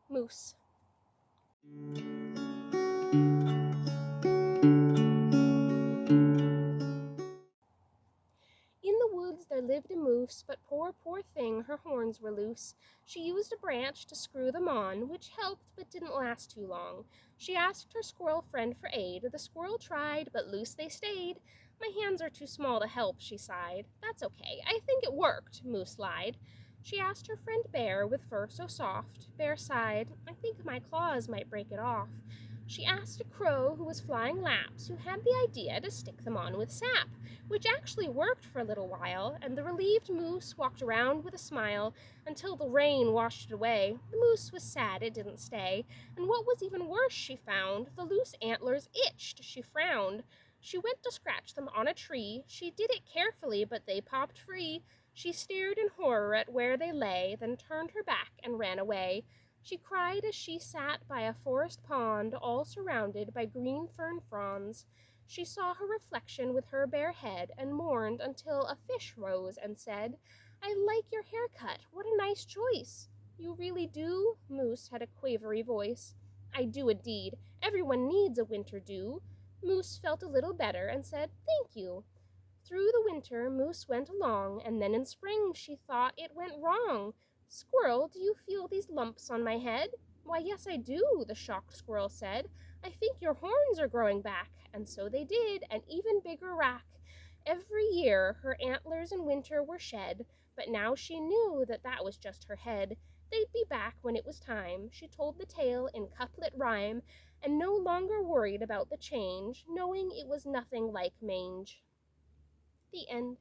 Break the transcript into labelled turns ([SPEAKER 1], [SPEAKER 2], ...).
[SPEAKER 1] Moose. In the woods there lived a moose, but poor thing, her horns were loose. She used a branch to screw them on, which helped but didn't last too long. She asked her squirrel friend for aid. The squirrel tried, but loose they stayed. My hands are too small to help, she sighed. That's okay, I think it worked, Moose lied. She asked her friend Bear, with fur so soft. Bear sighed, I think my claws might break it off. She asked a crow who was flying laps, who had the idea to stick them on with sap, which actually worked for a little while, and the relieved moose walked around with a smile until the rain washed it away. The moose was sad it didn't stay, and what was even worse, she found, the loose antlers itched. She frowned. She went to scratch them on a tree. She did it carefully, but they popped free. She stared in horror at where they lay, then turned her back and ran away. She cried as she sat by a forest pond, all surrounded by green fern fronds. She saw her reflection with her bare head, and mourned until a fish rose and said, I like your haircut. What a nice choice. You really do? Moose had a quavery voice. I do indeed. Everyone needs a winter dew. Moose felt a little better and said, Thank you. Through the winter Moose went along, and then in spring she thought it went wrong. Squirrel, do you feel these lumps on my head? Why, yes, I do, the shocked squirrel said. I think your horns are growing back. And so they did, an even bigger rack. Every year her antlers in winter were shed, but now she knew that that was just her head. They'd be back when it was time. She told the tale in couplet rhyme, and no longer worried about the change, knowing it was nothing like mange. The end.